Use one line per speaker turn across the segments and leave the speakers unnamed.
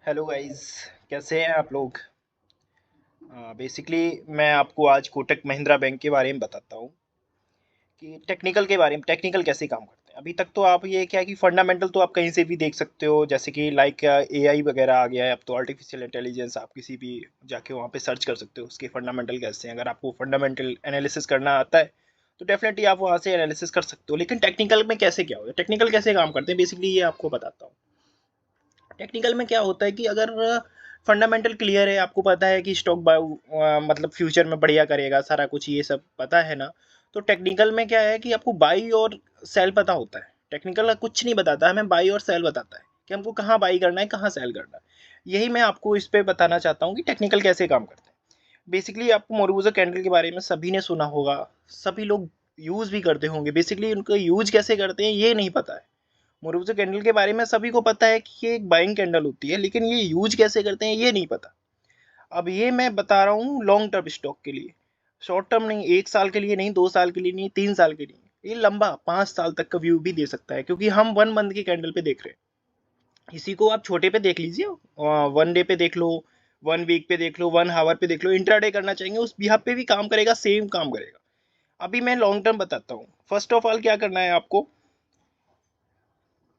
Hello guys. कैसे हैं आप लोग। बेसिकली मैं आपको आज कोटक महिंद्रा बैंक के बारे में बताता हूँ कि टेक्निकल के बारे में, टेक्निकल कैसे काम करते हैं। अभी तक तो आप ये क्या है कि फंडामेंटल तो आप कहीं से भी देख सकते हो, जैसे कि लाइक एआई वगैरह आ गया है अब तो, आर्टिफिशियल इंटेलिजेंस। आप किसी भी जाके वहाँ पे सर्च कर सकते हो उसके फंडामेंटल कैसे हैं। अगर आपको फंडामेंटल एनालिसिस करना आता है तो डेफिनेटली आप वहाँ से एनालिसिस कर सकते हो। लेकिन टेक्निकल में कैसे क्या होगा, टेक्निकल कैसे काम करते हैं, बेसिकली ये आपको बताता हूँ। टेक्निकल में क्या होता है कि अगर फंडामेंटल क्लियर है, आपको पता है कि स्टॉक मतलब फ्यूचर में बढ़िया करेगा, सारा कुछ ये सब पता है ना। तो टेक्निकल में क्या है कि आपको बाई और सेल पता होता है। टेक्निकल कुछ नहीं बताता, हमें बाई और सेल बताता है कि हमको कहाँ बाई करना है, कहाँ सेल करना है। यही मैं आपको इस पे बताना चाहता हूँ कि टेक्निकल कैसे काम करते हैं। बेसिकली आपको मोरूबुजा कैंडल के बारे में सभी ने सुना होगा, सभी लोग यूज़ भी करते होंगे। बेसिकली उनको यूज कैसे करते हैं ये नहीं पता है। मोरूबुजा कैंडल के बारे में सभी को पता है कि ये एक बाइंग कैंडल होती है, लेकिन ये यूज कैसे करते हैं ये नहीं पता। अब ये मैं बता रहा हूँ लॉन्ग टर्म स्टॉक के लिए, शॉर्ट टर्म नहीं, 1 साल के लिए नहीं, 2 साल के लिए नहीं, 3 साल के लिए। ये लंबा 5 साल तक का व्यू भी दे सकता है, क्योंकि हम 1 मंथ की कैंडल पे देख रहे हैं। इसी को आप छोटे पे देख लीजिए, 1 डे पे देख लो, 1 वीक पे देख लो, 1 आवर पे देख लो। इंट्राडे करना चाहेंगे उस भी पे भी काम करेगा, सेम काम करेगा। अभी मैं लॉन्ग टर्म बताता हूँ। फर्स्ट ऑफ ऑल क्या करना है आपको,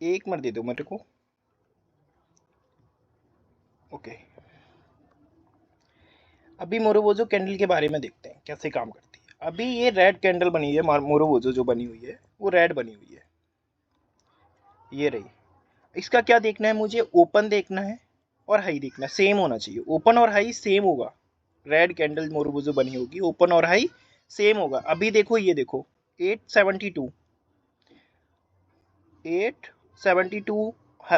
1 मिनट दे दो मेरे को। ओके, अभी मोरोबोजो कैंडल के बारे में देखते हैं कैसे काम करती है। अभी ये रेड कैंडल बनी है, मोरोबोजो जो बनी हुई है वो रेड बनी हुई है, ये रही। इसका क्या देखना है मुझे, ओपन देखना है और हाई देखना है, सेम होना चाहिए। ओपन और हाई सेम होगा। रेड कैंडल मोरोबोजो बनी होगी, ओपन और हाई सेम होगा। अभी देखो, ये देखो 872, 872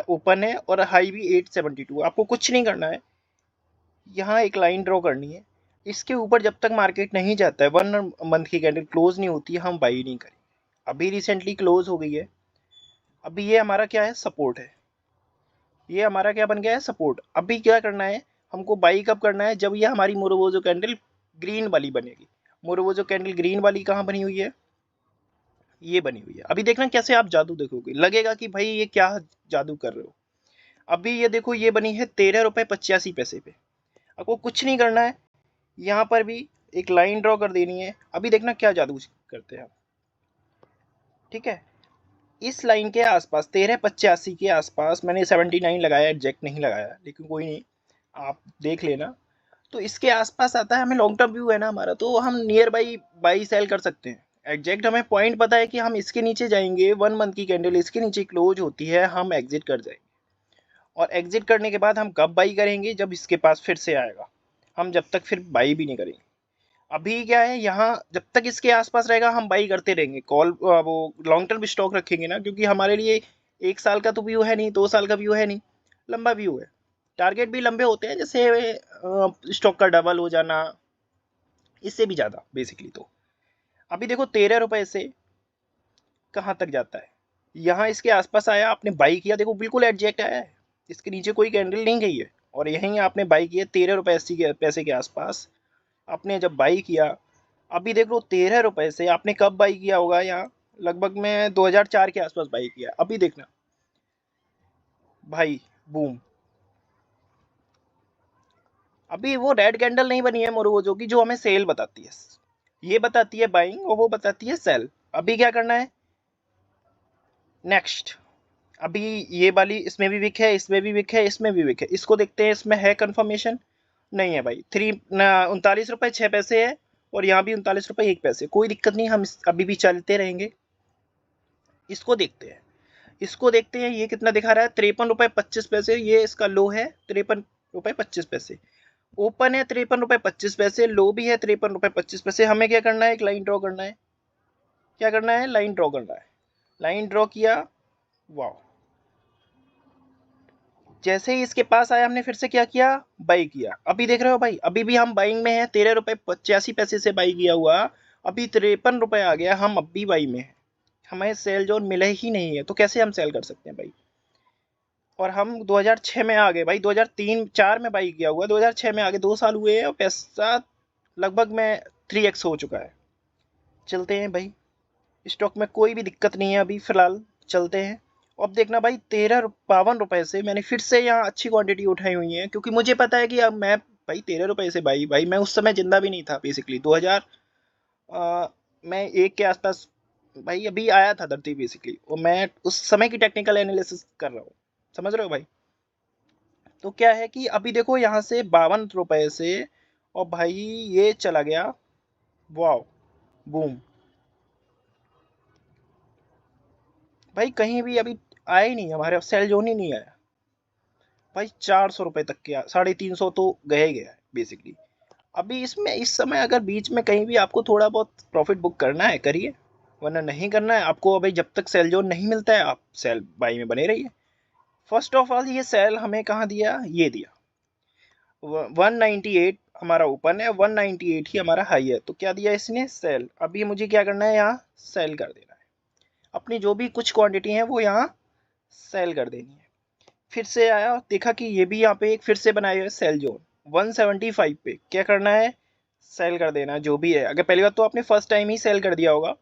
ओपन है और हाई भी 872। आपको कुछ नहीं करना है, यहाँ एक लाइन ड्रॉ करनी है। इसके ऊपर जब तक मार्केट नहीं जाता है, 1 मंथ की कैंडल क्लोज नहीं होती है, हम बाई नहीं करेंगे। अभी रिसेंटली क्लोज हो गई है। अभी ये हमारा क्या है, सपोर्ट है। ये हमारा क्या बन गया है, सपोर्ट। अभी क्या करना है हमको, बाई कब करना है, जब ये हमारी मोरोबोजो कैंडल ग्रीन वाली बनेगी। मोरोबोजो कैंडल ग्रीन वाली कहाँ बनी हुई है, ये बनी हुई है। अभी देखना कैसे आप जादू देखोगे, लगेगा कि भाई ये क्या जादू कर रहे हो। अभी ये देखो, ये बनी है 13 रुपये 85 पैसे पे। आपको कुछ नहीं करना है, यहाँ पर भी एक लाइन ड्रॉ कर देनी है। अभी देखना क्या जादू करते हैं हम। ठीक है, इस लाइन के आसपास 1385 के आसपास, मैंने 79 लगाया, एग्जैक्ट नहीं लगाया, लेकिन कोई नहीं, आप देख लेना। तो इसके आसपास आता है, हमें लॉन्ग टर्म व्यू है ना हमारा, तो हम नियर बाई बाई सेल कर सकते हैं। एग्जैक्ट हमें पॉइंट पता है कि हम इसके नीचे जाएंगे, 1 मंथ की कैंडल इसके नीचे क्लोज होती है, हम एग्जिट कर जाएंगे। और एग्जिट करने के बाद हम कब बाई करेंगे, जब इसके पास फिर से आएगा। हम जब तक फिर बाई भी नहीं करेंगे। अभी क्या है, यहाँ जब तक इसके आसपास रहेगा हम बाई करते रहेंगे। कॉल वो लॉन्ग टर्म स्टॉक रखेंगे ना, क्योंकि हमारे लिए 1 साल का तो व्यू है नहीं, 2 साल का व्यू है नहीं, लंबा व्यू है। टारगेट भी लंबे होते हैं, जैसे स्टॉक का डबल हो जाना, इससे भी ज़्यादा बेसिकली। तो अभी देखो 13 रुपए से कहाँ तक जाता है, यहाँ इसके आसपास आया, आपने बाई किया, देखो बिल्कुल एडजेक्ट आया है, इसके नीचे कोई कैंडल नहीं गई है, और यहीं आपने बाई किया 13 रुपए 80 के पैसे के आसपास। आपने जब बाई किया, अभी देख लो 13 रुपए से आपने कब बाई किया होगा, यहाँ लगभग में 2004 के आसपास बाई किया। अभी देखना भाई, बूम। अभी वो रेड कैंडल नहीं बनी है मोरोबोजो की, जो हमें सेल बताती है। ये बताती है बाइंग और वो बताती है सेल। अभी क्या करना है, नेक्स्ट। अभी ये वाली, इसमें भी विक है, इसमें भी विक है, इसमें भी विक है, इसको देखते हैं, इसमें है कंफर्मेशन। नहीं है भाई, 39 रुपए 6 पैसे है, और यहाँ भी 39 रुपए 1 पैसे। कोई दिक्कत नहीं, हम अभी भी चलते रहेंगे। इसको देखते हैं, इसको देखते हैं, ये कितना दिखा रहा है, 53 रुपए 25 पैसे। ये इसका लो है 53 रुपए 25 पैसे। ओपन है 53 रुपए 25 पैसे, लो भी है 53 रुपए 25 पैसे। हमें क्या करना है, एक लाइन ड्रॉ करना है। क्या करना है, लाइन ड्रॉ करना है। लाइन ड्रॉ किया, वाह। जैसे ही इसके पास आया, हमने फिर से क्या किया, बाई किया। अभी देख रहे हो भाई, अभी भी हम बाइंग में है, 13 रुपए 85 पैसे से बाई किया हुआ। अभी 53 रुपए आ गया, हम अब भी बाई में है। हमें सेल जोन मिला ही नहीं है, तो कैसे हम सेल कर सकते हैं भाई। और हम 2006 में आ गए भाई, 2003-4 में बाई किया हुआ, 2006 में आ गए, 2 साल हुए हैं और पैसा लगभग में 3x हो चुका है। चलते हैं भाई, स्टॉक में कोई भी दिक्कत नहीं है अभी फिलहाल, चलते हैं। अब देखना भाई 52 रुपए से मैंने फिर से यहाँ अच्छी क्वांटिटी उठाई हुई है, क्योंकि मुझे पता है कि अब मैं भाई 13 रुपए से भाई मैं उस समय जिंदा भी नहीं था बेसिकली 2000 मैं एक के आसपास भाई अभी आया था धरती बेसिकली, और मैं उस समय की टेक्निकल एनालिसिस कर रहा हूँ, समझ रहे हो भाई। तो क्या है कि अभी देखो यहाँ से 52 रुपए से, और भाई ये चला गया, वाओ, बूम, भाई कहीं भी अभी आया ही नहीं, हमारे सेल जोन ही नहीं आया भाई। 400 रुपए तक के 350 तो गए ही गया है बेसिकली। अभी इसमें इस समय अगर बीच में कहीं भी आपको थोड़ा बहुत प्रॉफिट बुक करना है करिए, वरना नहीं करना है आपको। अभी जब तक सेल जोन नहीं मिलता है आप सेल बाई में बने रहिए। फर्स्ट ऑफ ऑल ये सेल हमें कहाँ दिया, ये दिया 198 हमारा ओपन है, 198 ही हमारा हाई है, तो क्या दिया इसने, सेल। अभी मुझे क्या करना है, यहाँ सेल कर देना है, अपनी जो भी कुछ क्वांटिटी है वो यहाँ सेल कर देनी है। फिर से आया, देखा कि ये भी यहाँ पे एक फिर से बनाया हुआ है सेल जोन 175 पे, क्या करना है, सेल कर देना है जो भी है। अगर पहली बात तो आपने फर्स्ट टाइम ही सेल कर दिया होगा,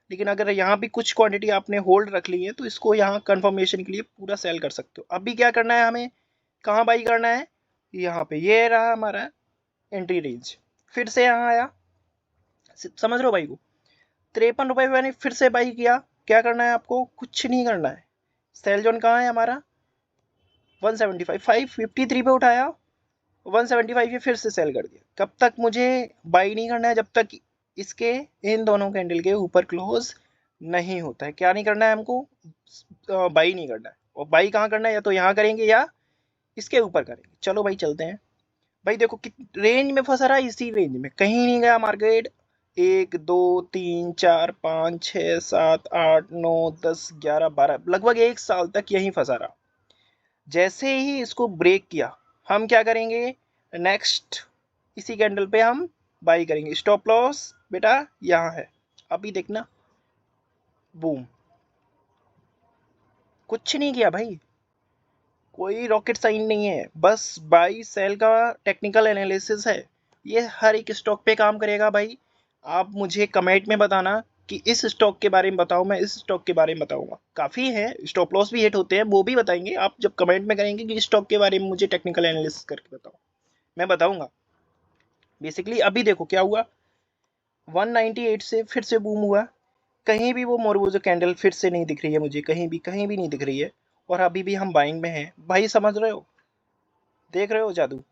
लेकिन अगर यहाँ भी कुछ क्वांटिटी आपने होल्ड रख ली है तो इसको यहाँ कंफर्मेशन के लिए पूरा सेल कर सकते हो। अभी क्या करना है, हमें कहाँ बाई करना है, यहाँ पे, ये रहा हमारा एंट्री रेंज। फिर से यहाँ आया, समझ रहे हो भाई को, 53 रुपए मैंने फिर से बाई किया। क्या करना है आपको, कुछ नहीं करना है, सेल जोन कहाँ है हमारा 175, 553 पे उठाया, 175 पे फिर से सेल कर दिया। कब तक मुझे बाई नहीं करना है, जब तक इसके इन दोनों कैंडल के ऊपर क्लोज नहीं होता है। क्या नहीं करना है हमको, बाई नहीं करना है। और बाई कहाँ करना है, या तो यहाँ करेंगे या इसके ऊपर करेंगे। चलो भाई चलते हैं। भाई देखो कि रेंज में फंसा रहा है, इसी रेंज में कहीं नहीं गया मार्केट। 1 2 3 4 5 6 7 8 9 10 11 12 लगभग 1 साल तक यहीं फंसा रहा। जैसे ही इसको ब्रेक किया, हम क्या करेंगे, नेक्स्ट इसी कैंडल पे हम बाई करेंगे। स्टॉप लॉस बेटा यहाँ है, अभी देखना, बूम, कुछ नहीं किया भाई, कोई रॉकेट साइन नहीं है, बस बाई सेल का टेक्निकल एनालिसिस है। ये हर एक स्टॉक पे काम करेगा भाई। आप मुझे कमेंट में बताना कि इस स्टॉक के बारे में बताओ, मैं इस स्टॉक के बारे में बताऊंगा। काफ़ी है, स्टॉप लॉस भी हिट होते हैं, वो भी बताएंगे आप जब कमेंट में करेंगे कि इस स्टॉक के बारे में मुझे टेक्निकल एनालिसिस करके बताओ, मैं बताऊंगा। बेसिकली अभी देखो क्या हुआ, 198 से फिर से बूम हुआ, कहीं भी वो मोरबूजो कैंडल फिर से नहीं दिख रही है मुझे, कहीं भी नहीं दिख रही है। और अभी भी हम बाइंग में हैं भाई, समझ रहे हो, देख रहे हो जादू,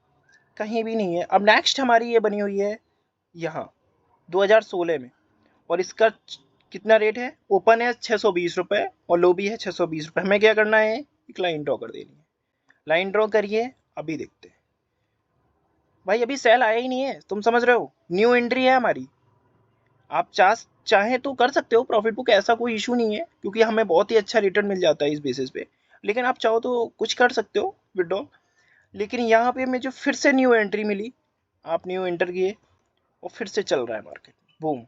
कहीं भी नहीं है। अब नेक्स्ट हमारी ये बनी हुई है यहाँ 2016 में, और इसका कितना रेट है, ओपन है 620 रुपये और लो भी है 620 रुपये। हमें क्या करना है, एक लाइन ड्रॉ कर देनी है, लाइन ड्रॉ करिए। अभी देखते हैं भाई, अभी सेल आया ही नहीं है, तुम समझ रहे हो, न्यू एंट्री है हमारी। आप चाहे तो कर सकते हो प्रॉफिट बुक, ऐसा कोई इशू नहीं है, क्योंकि हमें बहुत ही अच्छा रिटर्न मिल जाता है इस बेसिस पे। लेकिन आप चाहो तो कुछ कर सकते हो विड्रॉ। लेकिन यहाँ पे मुझे फिर से न्यू एंट्री मिली, आप न्यू एंटर किए और फिर से चल रहा है मार्केट, बूम।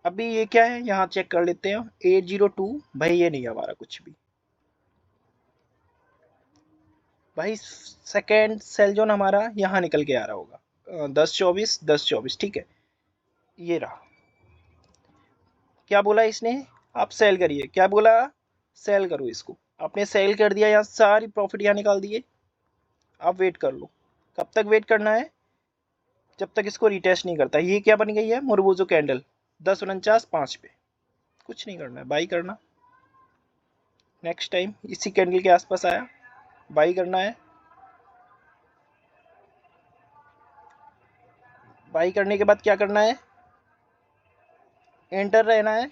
अभी ये क्या है, यहाँ चेक कर लेते हैं 802, भाई ये नहीं है हमारा कुछ भी भाई। सेकेंड सेल जोन हमारा यहाँ निकल के आ रहा होगा 10-24 ठीक है, ये रहा। क्या बोला इसने, आप सेल करिए, क्या बोला, सेल करो इसको। आपने सेल कर दिया, यहाँ सारी प्रॉफिट यहाँ निकाल दिए। आप वेट कर लो, कब तक वेट करना है, जब तक इसको रिटेस्ट नहीं करता। ये क्या बन गई है, मोरबूजो कैंडल 10:49:5 पे, कुछ नहीं करना है, बाई करना। नेक्स्ट टाइम इसी कैंडल के आसपास आया, बाई करना है। बाई करने के बाद क्या करना है, एंटर रहना है।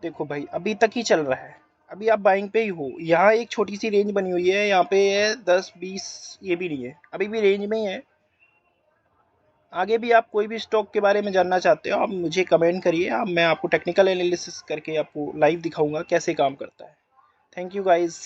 देखो भाई अभी तक ही चल रहा है, अभी आप बाइंग पे ही हो। यहाँ एक छोटी सी रेंज बनी हुई है, यहाँ पे है 10-20, ये भी नहीं है, अभी भी रेंज में ही है। आगे भी आप कोई भी स्टॉक के बारे में जानना चाहते हो, आप मुझे कमेंट करिए, आप मैं आपको टेक्निकल एनालिसिस करके आपको लाइव दिखाऊंगा कैसे काम करता है। Thank you guys.